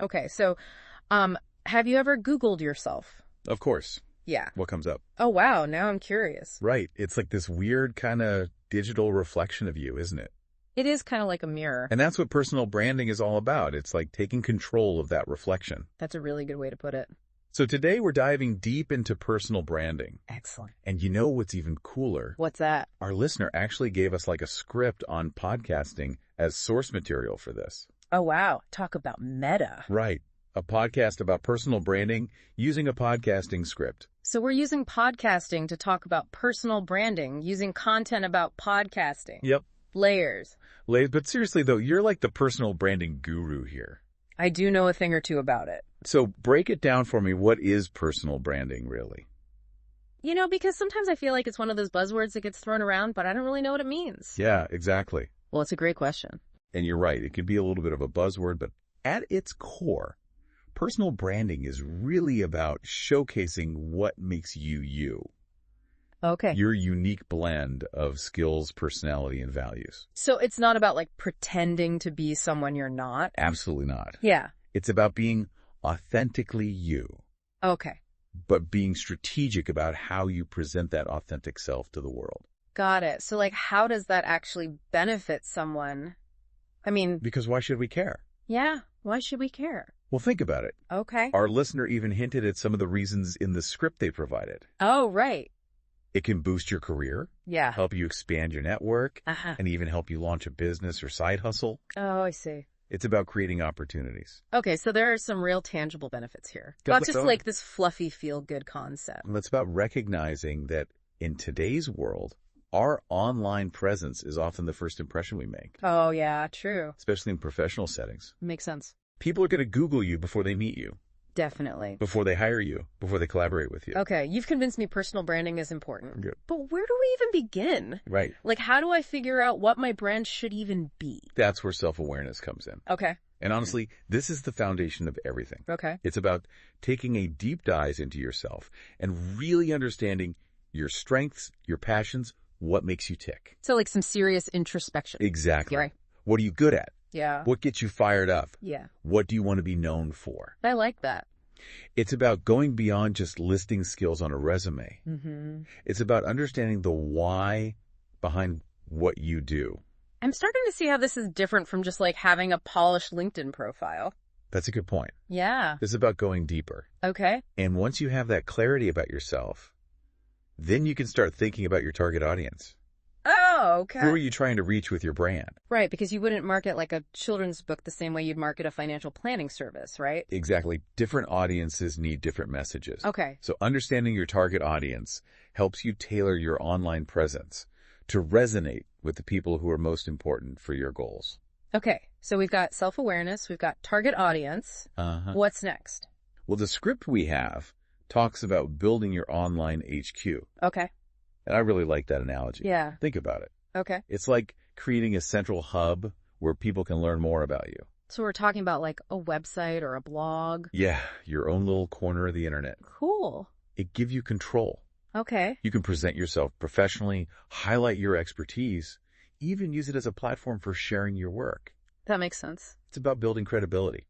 Okay, so have you ever Googled yourself? Of course. Yeah. What comes up? Oh, wow. Now I'm curious. Right. It's like this weird kind of digital reflection of you, isn't it? It is kind of like a mirror. And that's what personal branding is all about. It's like taking control of that reflection. That's a really good way to put it. So today we're diving deep into personal branding. Excellent. And you know what's even cooler? What's that? Our listener actually gave us like a script on podcasting as source material for this. Oh, wow. Talk about meta. Right. A podcast about personal branding using a podcasting script. So we're using podcasting to talk about personal branding, using content about podcasting. Yep. Layers. But seriously, though, you're like the personal branding guru here. I do know a thing or two about it. So break it down for me. What is personal branding, really? You know, because sometimes I feel like it's one of those buzzwords that gets thrown around, but I don't really know what it means. Yeah, exactly. Well, it's a great question. And you're right. It can be a little bit of a buzzword, but at its core, personal branding is really about showcasing what makes you you. Okay. Your unique blend of skills, personality, and values. So it's not about like pretending to be someone you're not? Absolutely not. Yeah. It's about being authentically you, Okay. but being strategic about how you present that authentic self to the world. Got it. So like, how does that actually benefit someone? I mean, Because why should we care? yeah, why should we care? Well, think about it. Okay. Our listener even hinted at some of the reasons in the script they provided. Oh, right. It can boost your career, Yeah. help you expand your network, Uh-huh. and even help you launch a business or side hustle. Oh, I see. It's about creating opportunities. Okay, so there are some real tangible benefits here. Got Not the just phone. like this fluffy feel-good concept. And it's about recognizing that in today's world, our online presence is often the first impression we make, Oh, yeah, true. especially in professional settings. Makes sense. People are going to Google you before they meet you, Definitely. before they hire you, before they collaborate with you. Okay, you've convinced me personal branding is important. Good. But where do we even begin? Right. Like, how do I figure out what my brand should even be? That's where self-awareness comes in. Okay. And honestly, this is the foundation of everything. Okay. It's about taking a deep dive into yourself and really understanding your strengths, your passions, what makes you tick. So like some serious introspection. Exactly. Right. What are you good at? Yeah. What gets you fired up? Yeah. What do you want to be known for? I like that. It's about going beyond just listing skills on a resume. Mm-hmm. It's about understanding the why behind what you do. I'm starting to see how this is different from just like having a polished LinkedIn profile. That's a good point. Yeah. This is about going deeper. Okay. And once you have that clarity about yourself, then you can start thinking about your target audience. Oh, okay. Who are you trying to reach with your brand? Right, because you wouldn't market like a children's book the same way you'd market a financial planning service, right? Exactly. Different audiences need different messages. Okay. So understanding your target audience helps you tailor your online presence to resonate with the people who are most important for your goals. Okay. So we've got self-awareness, we've got target audience. Uh-huh. What's next? Well, the script we have talks about building your online HQ. Okay. And I really like that analogy. Yeah. Think about it. Okay. It's like creating a central hub where people can learn more about you. So we're talking about like a website or a blog. Yeah, your own little corner of the internet. Cool. It gives you control. Okay. You can present yourself professionally, highlight your expertise, even use it as a platform for sharing your work. That makes sense. It's about building credibility.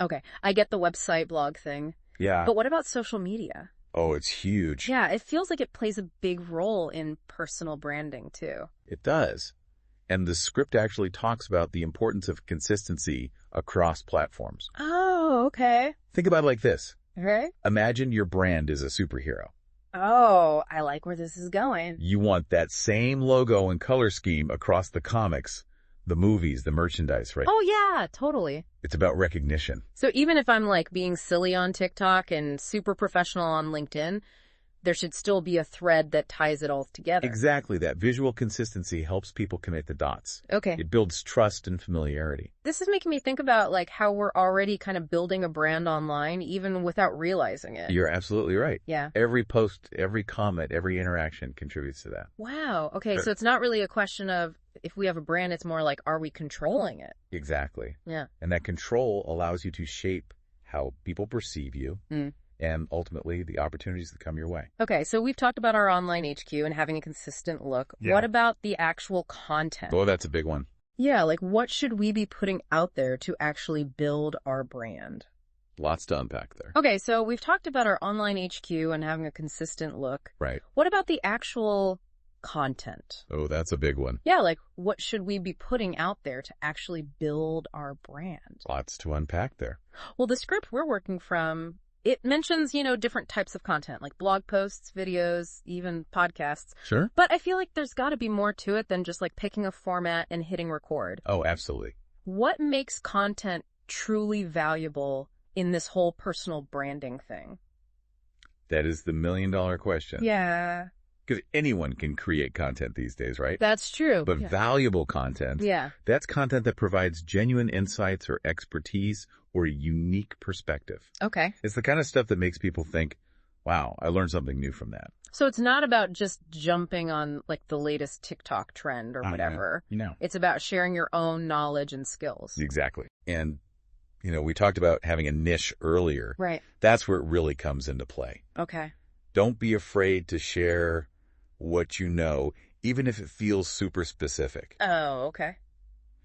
Okay. I get the website blog thing. Yeah. But what about social media? Oh, it's huge. Yeah, it feels like it plays a big role in personal branding too. It does. And the script actually talks about the importance of consistency across platforms. Oh, okay. Think about it like this. Okay. Imagine your brand is a superhero. Oh, I like where this is going. You want that same logo and color scheme across the comics, the movies, the merchandise, right? Oh, yeah, totally. It's about recognition. So even if I'm like being silly on TikTok and super professional on LinkedIn, there should still be a thread that ties it all together. Exactly. That visual consistency helps people connect the dots. Okay. It builds trust and familiarity. This is making me think about like how we're already kind of building a brand online even without realizing it. You're absolutely right. Yeah. Every post, every comment, every interaction contributes to that. Wow. Okay. Sure. So it's not really a question of if we have a brand, it's more like, are we controlling it? Exactly. Yeah. And that control allows you to shape how people perceive you and ultimately the opportunities that come your way. Okay. So we've talked about our online HQ and having a consistent look. Yeah. What about the actual content? Oh, that's a big one. Yeah, like what should we be putting out there to actually build our brand? Lots to unpack there. Okay, so we've talked about our online HQ and having a consistent look. Right. What about the actual content? Oh, that's a big one. Yeah, like what should we be putting out there to actually build our brand? Lots to unpack there. Well, the script we're working from, it mentions, different types of content, like blog posts, videos, even podcasts. Sure. But I feel like there's got to be more to it than just like picking a format and hitting record. Oh, absolutely. What makes content truly valuable in this whole personal branding thing? That is the million-dollar question. Yeah, Because anyone can create content these days, right? that's true. But Yeah. valuable content, Yeah. that's content that provides genuine insights or expertise or a unique perspective. Okay. It's the kind of stuff that makes people think, wow, I learned something new from that. So it's not about just jumping on like the latest TikTok trend or whatever. It's about sharing your own knowledge and skills. Exactly. And, we talked about having a niche earlier. Right. That's where it really comes into play. Okay. Don't be afraid to share what you know, even if it feels super specific. Oh, okay.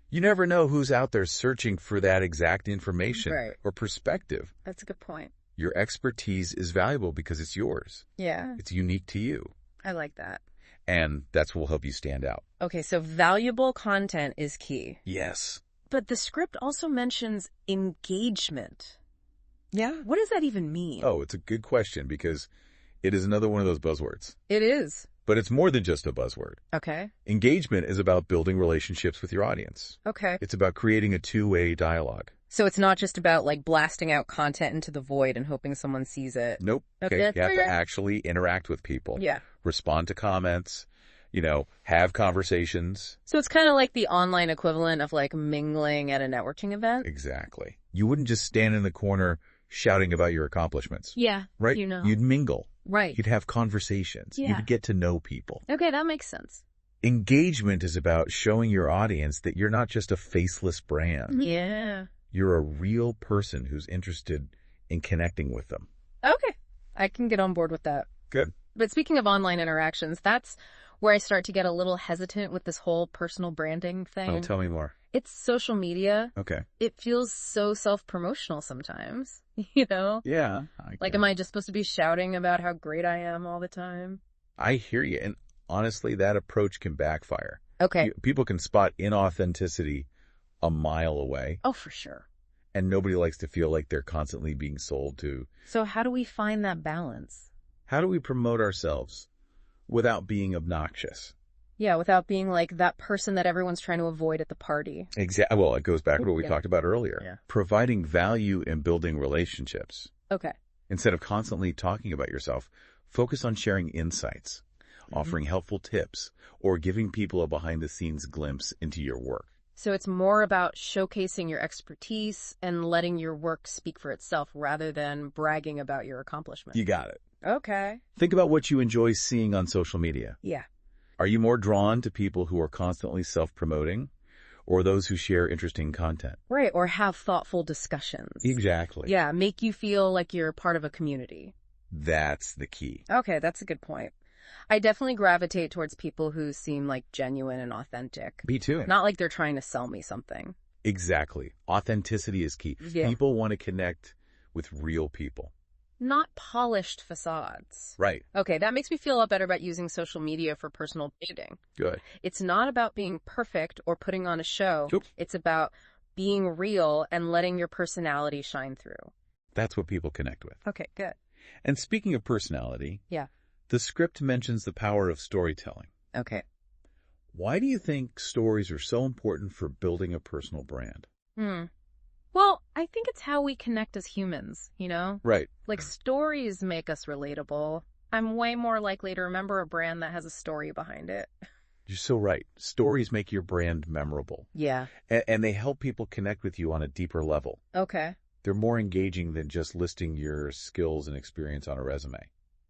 You never know who's out there searching for that exact information Right. or perspective. That's a good point. Your expertise is valuable because it's yours. Yeah, It's unique to you. I like that. And that's what will help you stand out. Okay, so valuable content is key. Yes. But the script also mentions engagement. Yeah. What does that even mean? Oh, it's a good question because it is another one of those buzzwords. It is. But it's more than just a buzzword. Okay. Engagement is about building relationships with your audience. Okay. It's about creating a two-way dialogue. So it's not just about like blasting out content into the void and hoping someone sees it. Nope. Okay. You have to Okay. actually interact with people. Yeah. Respond to comments, have conversations. So it's kind of like the online equivalent of like mingling at a networking event. Exactly. You wouldn't just stand in the corner shouting about your accomplishments. Yeah. Right? You'd mingle. Right. You'd have conversations. Yeah. You'd get to know people. Okay, that makes sense. Engagement is about showing your audience that you're not just a faceless brand. Yeah. You're a real person who's interested in connecting with them. Okay. I can get on board with that. Good. But speaking of online interactions, that's where I start to get a little hesitant with this whole personal branding thing. Oh, tell me more. It's social media. Okay. It feels so self-promotional sometimes, Yeah. Like, am I just supposed to be shouting about how great I am all the time? I hear you. And honestly, that approach can backfire. Okay. People can spot inauthenticity a mile away, Oh, for sure. and nobody likes to feel like they're constantly being sold to. So how do we find that balance? How do we promote ourselves without being obnoxious? Yeah, without being like that person that everyone's trying to avoid at the party. Exactly. Well, it goes back to what we Yeah. talked about earlier. Yeah. Providing value and building relationships. Okay. Instead of constantly talking about yourself, focus on sharing insights, offering helpful tips, or giving people a behind-the-scenes glimpse into your work. So it's more about showcasing your expertise and letting your work speak for itself rather than bragging about your accomplishments. You got it. Okay. Think about what you enjoy seeing on social media. Yeah. Are you more drawn to people who are constantly self-promoting or those who share interesting content? Right. Or have thoughtful discussions. Exactly. Yeah. Make you feel like you're part of a community. That's the key. Okay. That's a good point. I definitely gravitate towards people who seem like genuine and authentic. Me too. Not like they're trying to sell me something. Exactly. Authenticity is key. Yeah. People want to connect with real people. Not polished facades. Right. Okay, that makes me feel a lot better about using social media for personal branding. Good. It's not about being perfect or putting on a show. Nope. It's about being real and letting your personality shine through. That's what people connect with. Okay, good. And speaking of personality, Yeah. the script mentions the power of storytelling. Okay. Why do you think stories are so important for building a personal brand? Well, I think it's how we connect as humans, Right. Like stories make us relatable. I'm way more likely to remember a brand that has a story behind it. You're so right. Stories make your brand memorable. Yeah. And they help people connect with you on a deeper level. Okay. They're more engaging than just listing your skills and experience on a resume.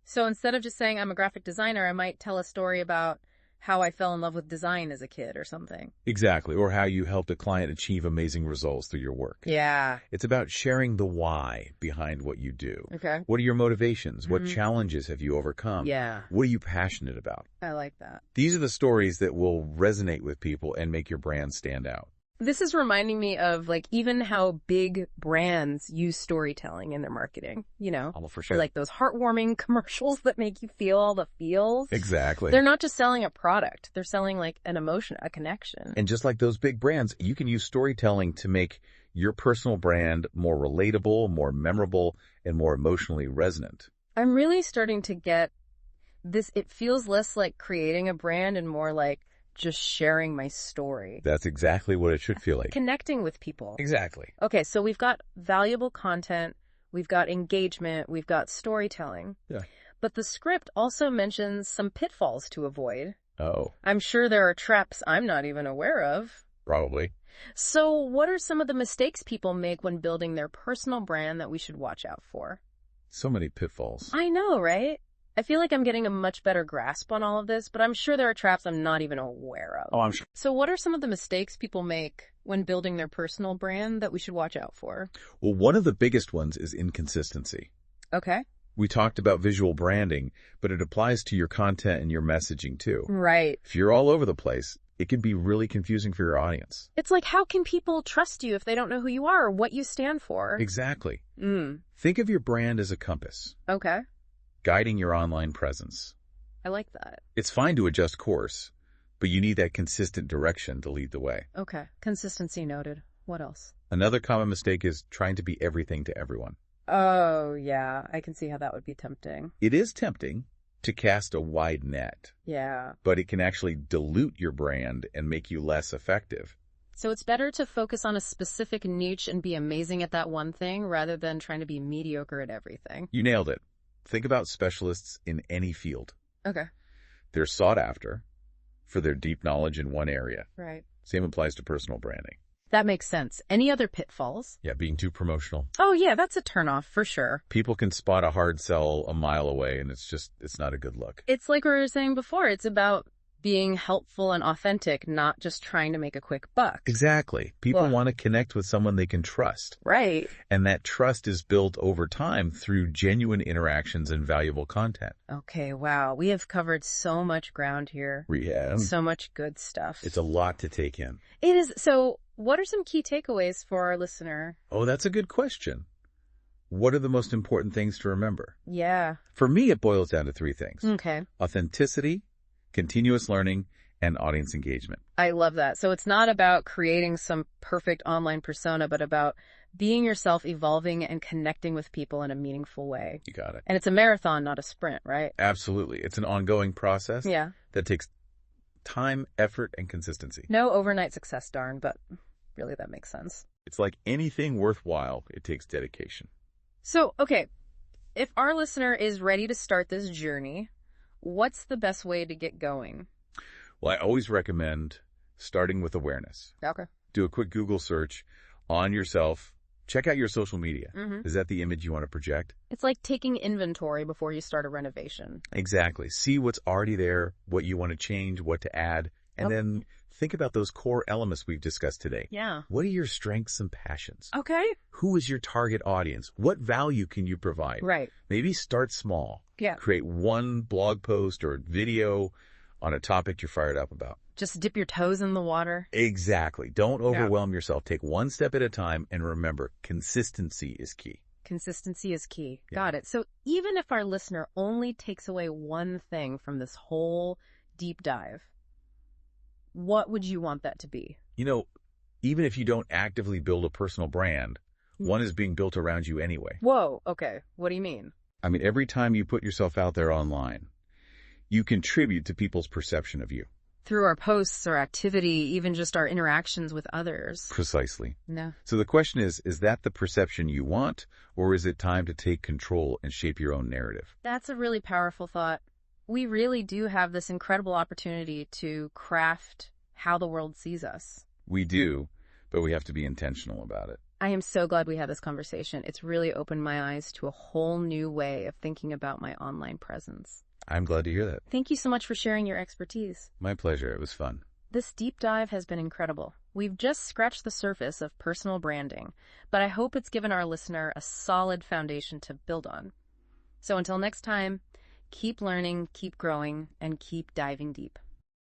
So instead of just saying I'm a graphic designer, I might tell a story about how I fell in love with design as a kid or something. Exactly. Or how you helped a client achieve amazing results through your work. Yeah. It's about sharing the why behind what you do. Okay. What are your motivations? What challenges have you overcome? Yeah. What are you passionate about? I like that. These are the stories that will resonate with people and make your brand stand out. This is reminding me of like even how big brands use storytelling in their marketing, Oh, for Or sure. like those heartwarming commercials that make you feel all the feels. Exactly. They're not just selling a product. They're selling like an emotion, a connection. And just like those big brands, you can use storytelling to make your personal brand more relatable, more memorable, and more emotionally resonant. I'm really starting to get this. It feels less like creating a brand and more like just sharing my story. That's exactly what it should feel like. Connecting with people. Exactly. Okay, so we've got valuable content, we've got engagement, we've got storytelling. Yeah. But the script also mentions some pitfalls to avoid. Oh, I'm sure there are traps I'm not even aware of. probably. So what are some of the mistakes people make when building their personal brand that we should watch out for? So many pitfalls. I know, right? I feel like I'm getting a much better grasp on all of this, but I'm sure there are traps I'm not even aware of. Oh, I'm sure. So what are some of the mistakes people make when building their personal brand that we should watch out for? Well, one of the biggest ones is inconsistency. Okay. We talked about visual branding, but it applies to your content and your messaging too. Right. If you're all over the place, it can be really confusing for your audience. It's like, how can people trust you if they don't know who you are or what you stand for? Exactly. Mm. Think of your brand as a compass, Okay. guiding your online presence. I like that. It's fine to adjust course, but you need that consistent direction to lead the way. Okay. Consistency noted. What else? Another common mistake is trying to be everything to everyone. Oh, yeah. I can see how that would be tempting. It is tempting to cast a wide net, Yeah. but it can actually dilute your brand and make you less effective. So it's better to focus on a specific niche and be amazing at that one thing rather than trying to be mediocre at everything. You nailed it. Think about specialists in any field. Okay. They're sought after for their deep knowledge in one area. Right. Same applies to personal branding. That makes sense. Any other pitfalls? Yeah, being too promotional. Oh, yeah, that's a turnoff for sure. People can spot a hard sell a mile away, and it's not a good look. It's like we were saying before, it's about being helpful and authentic, not just trying to make a quick buck. Exactly. People Well- want to connect with someone they can trust. Right. And that trust is built over time through genuine interactions and valuable content. Okay, wow. We have covered so much ground here. Rehab. So much good stuff. It's a lot to take in. It is. So what are some key takeaways for our listener? Oh, that's a good question. What are the most important things to remember? Yeah. For me, it boils down to three things. Okay. Authenticity, continuous learning, and audience engagement. I love that. So it's not about creating some perfect online persona, but about being yourself, evolving, and connecting with people in a meaningful way. You got it. And it's a marathon, not a sprint, right? Absolutely. It's an ongoing process Yeah. that takes time, effort, and consistency. No overnight success, darn, but really that makes sense. It's like anything worthwhile, it takes dedication. So, okay, if our listener is ready to start this journey, what's the best way to get going? Well, I always recommend starting with awareness. Okay. Do a quick Google search on yourself. Check out your social media. Mm-hmm. Is that the image you want to project? It's like taking inventory before you start a renovation. Exactly. See what's already there, what you want to change, what to add, and then think about those core elements we've discussed today. Yeah. What are your strengths and passions? Okay. Who is your target audience? What value can you provide? Right. Maybe start small. Yeah. Create one blog post or video on a topic you're fired up about. Just dip your toes in the water. Exactly. Don't overwhelm yourself. Take one step at a time, and remember, consistency is key. Consistency is key. Yeah. Got it. So even if our listener only takes away one thing from this whole deep dive, what would you want that to be? You know, even if you don't actively build a personal brand, one is being built around you anyway. Whoa. Okay. What do you mean? I mean, every time you put yourself out there online, you contribute to people's perception of you. Through our posts, our activity, even just our interactions with others. Precisely. No. So the question is that the perception you want, or is it time to take control and shape your own narrative? That's a really powerful thought. We really do have this incredible opportunity to craft how the world sees us. We do, but we have to be intentional about it. I am so glad we had this conversation. It's really opened my eyes to a whole new way of thinking about my online presence. I'm glad to hear that. Thank you so much for sharing your expertise. My pleasure. It was fun. This deep dive has been incredible. We've just scratched the surface of personal branding, but I hope it's given our listener a solid foundation to build on. So until next time, keep learning, keep growing, and keep diving deep.